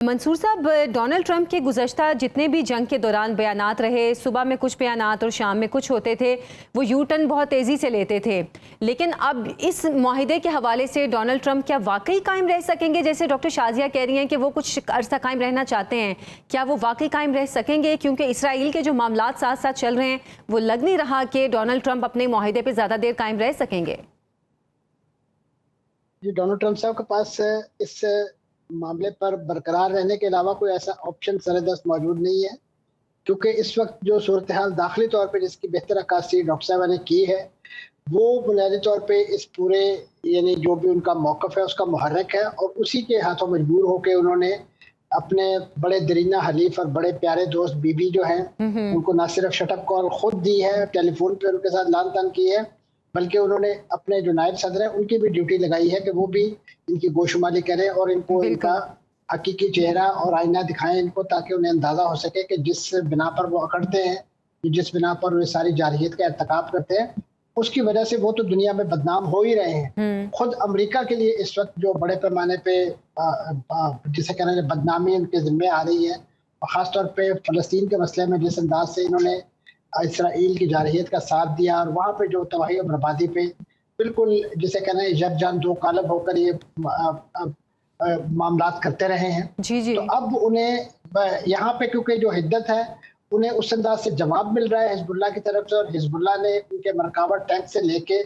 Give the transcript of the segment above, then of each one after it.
मंसूर साहब, Donald Trump के गुज़श्ता जितने भी जंग के दौरान बयानात रहे, सुबह में कुछ बयानात और शाम में कुछ होते थे, वो यू टर्न बहुत तेज़ी से लेते थे। लेकिन अब इस मुआहिदे के हवाले से डोनाल्ड ट्रंप क्या वाकई कायम रह सकेंगे? जैसे डॉक्टर शाजिया कह रही हैं कि वो कुछ अरसा कायम रहना चाहते हैं, क्या वो वाकई कायम रह सकेंगे? क्योंकि इसराइल के जो मामलात साथ साथ चल रहे हैं, वो लग नहीं रहा कि डोनाल्ड ट्रंप अपने मुआहिदे पर ज़्यादा देर कायम रह सकेंगे। जी, डोनाल्ड ट्रंप साहब के पास इस मामले पर बरकरार रहने के अलावा कोई ऐसा ऑप्शन सर-ए-दस्त मौजूद नहीं है, क्योंकि इस वक्त जो सूरत हाल दाखिली तौर पे जिसकी बेहतर अक्कासी डॉक्टर साहबा ने की है, वो बुनियादी तौर पे इस पूरे यानी जो भी उनका मौक़िफ़ है उसका मुहर्रिक है, और उसी के हाथों मजबूर होकर उन्होंने अपने बड़े दरीना हलीफ और बड़े प्यारे दोस्त बीबी जो हैं उनको ना सिर्फ शटअप कॉल खुद दी है, टेलीफोन पे उनके साथ लान तान की है, बल्कि उन्होंने अपने जो नायब सदर हैं उनकी भी ड्यूटी लगाई है कि वो भी इनकी गोशुमारी करें और इनको इनका हकीकी चेहरा और आईना दिखाएं इनको, ताकि उन्हें अंदाज़ा हो सके कि जिस बिना पर वो अकड़ते हैं, जिस बिना पर वो सारी जारहियत का इर्तिकाब करते हैं, उसकी वजह से वो तो दुनिया में बदनाम हो ही रहे हैं। खुद अमेरिका के लिए इस वक्त जो बड़े पैमाने पे जिसे कहना है बदनामी उनके जिम्मे आ रही है, और ख़ासतौर पर फ़लस्तीन के मसले में जिस अंदाज से इन्होंने इसराइल की जारहियत का साथ दिया और वहाँ पे जो तबाही और बर्बादी पे बिल्कुल जिसे कहना है जब जान दो कालब होकर ये मामलात करते रहे हैं। जी। तो अब उन्हें यहाँ पे क्योंकि जो हिद्दत है उन्हें उस अंदाज से जवाब मिल रहा है हिजबुल्लाह की तरफ से, और हिजबुल्लाह ने उनके मरकावा टैंक से लेके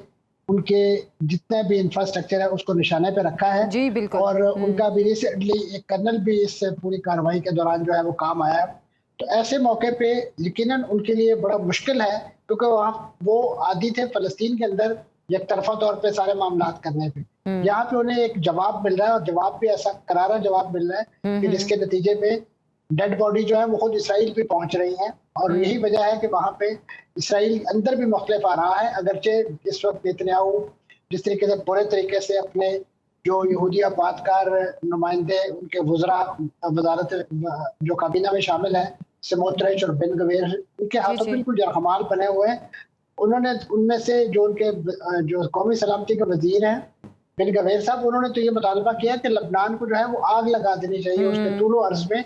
उनके जितने भी इंफ्रास्ट्रक्चर है उसको निशाने पे रखा है। जी बिल्कुल। और उनका भी रिसेंटली एक कर्नल भी इस पूरी कार्रवाई के दौरान जो है वो काम आया है। तो ऐसे मौके पे यकीनन उनके लिए बड़ा मुश्किल है, क्योंकि वहाँ वो आदी थे फ़लस्तीन के अंदर एक तरफा तौर पे सारे मामलात करने पे। यहाँ पे उन्हें एक जवाब मिल रहा है, और जवाब भी ऐसा करारा जवाब मिल रहा है कि जिसके नतीजे में डेड बॉडी जो है वो खुद इसराइल पे पहुंच रही है, और यही वजह है कि वहाँ पे इसराइल अंदर भी मुख्तलिफ आ रहा है। अगरचे इस वक्त नेतन्याहू जिस तरीके से बुरे तरीके से अपने जो यहूदी आबादकार नुमाइंदे उनके वज़रा वजारत जो काबीना में शामिल है स्मोट्रिच और बेन गवीर, उनके हाथों बिल्कुल जरखमाल बने हुए हैं। उन्होंने उनमें से जो उनके जो कौमी सलामती के वजीर हैं बेन गवीर साहब, उन्होंने तो ये मुतालबा किया कि लबनान को जो है वो आग लगा देनी चाहिए, उसके तूलो अर्ज में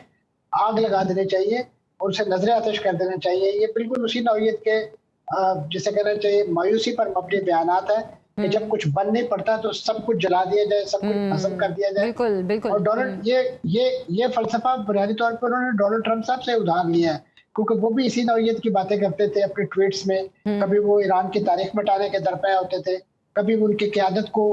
आग लगा देनी चाहिए और उसे नजर आतिश कर देना चाहिए। ये बिल्कुल उसी नौइयत के जिसे कहना चाहिए मायूसी पर मबनी बयानात है कि जब कुछ बन नहीं पड़ता तो सब कुछ जला दिया जाए, सब कुछ खत्म कर दिया जाए। बिल्कुल। और डोनाल्ड ये फलसफा बुनियादी तौर पर उन्होंने डोनाल्ड ट्रंप साहब से उधार लिया है, क्योंकि वो भी इसी नौइयत की बातें करते थे अपने ट्वीट्स में। कभी वो ईरान की तारीख मिटाने के दरपे होते थे, कभी वो उनकी क़यादत को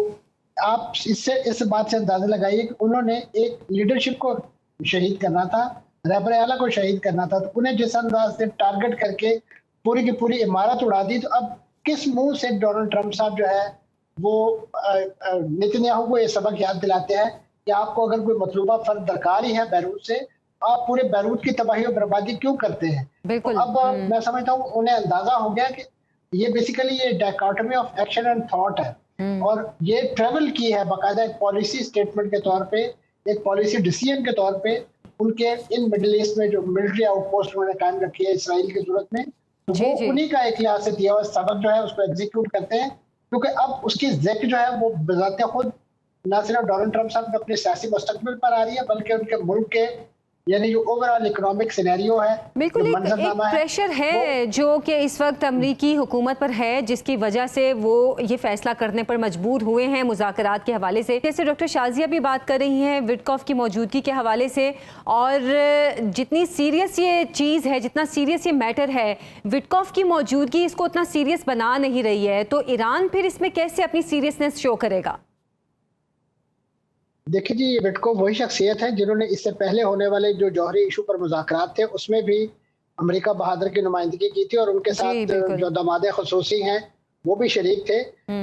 आप इससे इस बात से अंदाजा लगाइए कि उन्होंने एक लीडरशिप को शहीद करना था, रहबर आला को शहीद करना था, तो उन्हें जिस अंदाज से टारगेट करके पूरी की पूरी इमारत उड़ा दी। तो अब किस मुंह से डोनाल्ड ट्रंप साहब जो है वो नेतन्याहू को ये सबक याद दिलाते हैं कि आपको अगर कोई मतलूबा फर्द दरकार ही है बैरूत से, आप पूरे बैरूत की तबाही और बर्बादी क्यों करते हैं? तो अब मैं समझता हूँ उन्हें अंदाजा हो गया कि ये बेसिकली ये dichotomy of action and thought है, और ये ट्रेवल की है बाकायदा एक पॉलिसी स्टेटमेंट के तौर पे, एक पॉलिसी डिसीजन के तौर पे उनके इन मिडिल ईस्ट में जो मिलिट्री आउटपोस्ट उन्होंने कायम रखी है इसराइल की सूरत में, तो वो उन्हीं का एक लिहाज से दिया हुआ सबक जो है उसको एग्जीक्यूट करते हैं, क्योंकि अब उसकी ज़िक्र जो है वो बज़ाते खुद ना सिर्फ डोनाल्ड ट्रंप साहब के अपने सियासी मुस्तक़बिल पर आ रही है, बल्कि उनके मुल्क के यानी जो ओवरऑल इकोनॉमिक सिनेरियो है, बिल्कुल एक प्रेशर है जो कि इस वक्त अमरीकी हुकूमत पर है, जिसकी वजह से वो ये फैसला करने पर मजबूर हुए हैं मुज़ाकरात के हवाले से। जैसे डॉक्टर शाजिया भी बात कर रही हैं विटकॉफ की मौजूदगी के हवाले से, और जितनी सीरियस ये चीज़ है, जितना सीरियस ये मैटर है, विटकॉफ की मौजूदगी इसको उतना सीरियस बना नहीं रही है, तो ईरान फिर इसमें कैसे अपनी सीरियसनेस शो करेगा? देखिए जी, विटकॉफ वही शख्सियत है जिन्होंने इससे पहले होने वाले जो जौहरी इशू पर मुज़ाकरात थे उसमें भी अमेरिका बहादुर की नुमाइंदगी की थी, और उनके साथ जो दामाद खुसूसी हैं वो भी शरीक थे।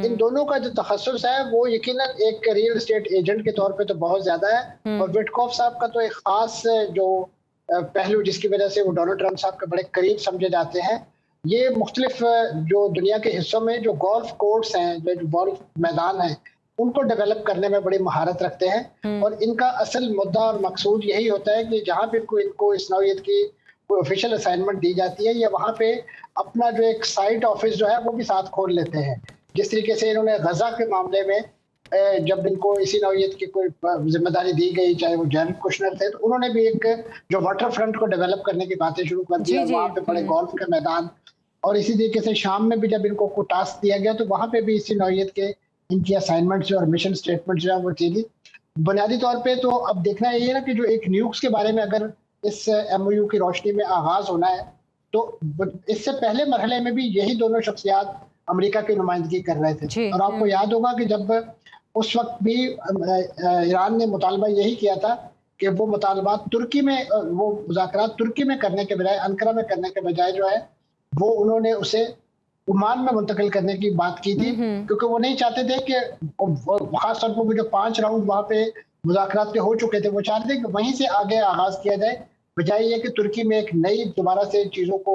इन दोनों का जो तखस्सुस है वो यकीनन एक रियल एस्टेट एजेंट के तौर पे तो बहुत ज़्यादा है, और विटकॉफ साहब का तो एक ख़ास जो पहलू जिसकी वजह से वो डोनाल्ड ट्रंप साहब के बड़े करीब समझे जाते हैं, ये मुख्तलिफ जो दुनिया के हिस्सों में जो गोल्फ कोर्ट्स हैं, जो गोल्फ मैदान हैं, उनको डेवलप करने में बड़ी महारत रखते हैं, और इनका असल मुद्दा और मकसूद यही होता है कि जहाँ भी इनको इस नौइयत की कोई ऑफिशियल असाइनमेंट दी जाती है, या वहाँ पे अपना जो एक साइट ऑफिस जो है वो भी साथ खोल लेते हैं। जिस तरीके से इन्होंने गजा के मामले में जब इनको इसी नौयत की कोई जिम्मेदारी दी गई, चाहे वो जैरेड कुशनर थे, तो उन्होंने भी एक जो वाटर फ्रंट को डेवलप करने की बातें शुरू कर दी, वहाँ पे बड़े गोल्फ के मैदान, और इसी तरीके से शाम में भी जब इनको को टास्क दिया गया तो वहाँ पे भी इसी नौयत के इनकी असाइनमेंट्स और मिशन स्टेटमेंट जो है वो थी। बुनियादी तौर पे तो अब देखना ये है ना कि जो एक न्यूक्स के बारे में अगर इस MOU की रोशनी में आगाज होना है, तो इससे पहले मरहले में भी यही दोनों शख्सियात अमेरिका की नुमाइंदगी कर रहे थे। और आपको याद होगा कि जब उस वक्त भी ईरान ने मुतालबा यही किया था कि वो मुतालबात तुर्की में, वो मुज़ाकरात तुर्की में करने के बजाय, अंकारा में करने के बजाय जो है वो उन्होंने उसे ओमान में मुंतकिल करने की बात की थी, क्योंकि वो नहीं चाहते थे कि खास तौर पर जो 5 राउंड वहाँ पे मुज़ाकरात के हो चुके थे, वो चाहते थे कि वहीं से आगे आगाज किया जाए, बजाय ये कि तुर्की में एक नई दोबारा से चीज़ों को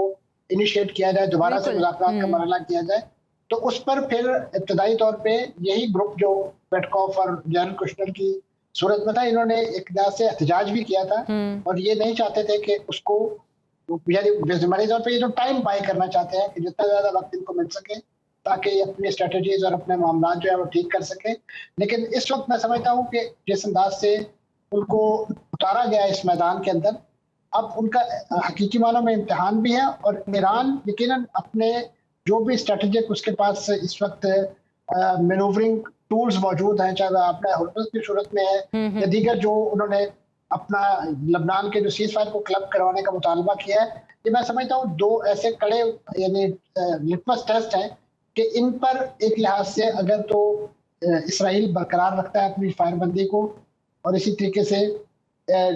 इनिशिएट किया जाए, दोबारा से मुज़ाकरात का मरहला किया जाए। तो उस पर फिर इब्तदाई तौर पे यही ग्रुप जो पेटकॉफ और जैरेड कुशनर की सूरत में था, इन्होंने एक तरह से एहतजाज भी किया था और ये नहीं चाहते थे कि उसको, बेजुबानी तौर पे ये जो टाइम बाय करना चाहते हैं कि जितना ज्यादा वक्त इनको मिल सके ताकि ये अपनी स्ट्रेटजीज और अपने मामला जो है वो ठीक कर सके। लेकिन इस वक्त मैं समझता हूँ कि जिस अंदाज से उनको उतारा गया इस मैदान के अंदर, अब उनका हकीकी मानों में इम्तिहान भी है और ईरान यकीनन अपने जो भी स्ट्रेटेजिक उसके पास इस वक्त मैनूवरिंग टूल्स मौजूद हैं, चाहे अपने हुर्मुज़ की सूरत में है या दीगर जो उन्होंने अपना लबनान के जो सीज फायर को क्लब करवाने का मुतालबा किया है, ये मैं समझता हूँ 2 ऐसे कड़े यानी लिटमस टेस्ट हैं कि इन पर एक लिहाज से अगर तो इसराइल बरकरार रखता है अपनी फायरबंदी को, और इसी तरीके से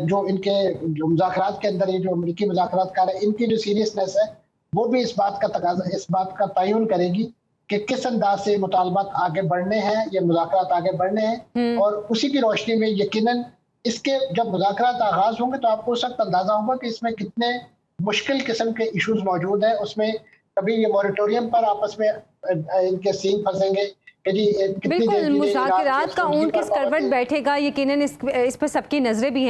जो इनके जो मुज़ाकरात के अंदर ये जो अमरीकी मुज़ाकरातकार है, इनकी जो सीरियसनेस है वो भी इस बात का तकाजा, इस बात का तयन करेगी कि किस अंदाज से मुतालबात आगे बढ़ने हैं, ये मुज़ाकरात आगे बढ़ने हैं। और उसी की रोशनी में यकीनन इसके जब मुज़ाकरात आगाज होंगे तो आपको उस वक्त अंदाजा होगा कि इसमें कितने मुश्किल किस्म के इश्यूज मौजूद हैं। उसमें कभी ये मॉरिटोरियम पर आपस में इनके सीन फंसेंगे कि जी बिल्कुल, मुज़ाकरात का ऊंट किस करवट बैठेगा, यकीनन इस पर सबकी नजरें भी हैं।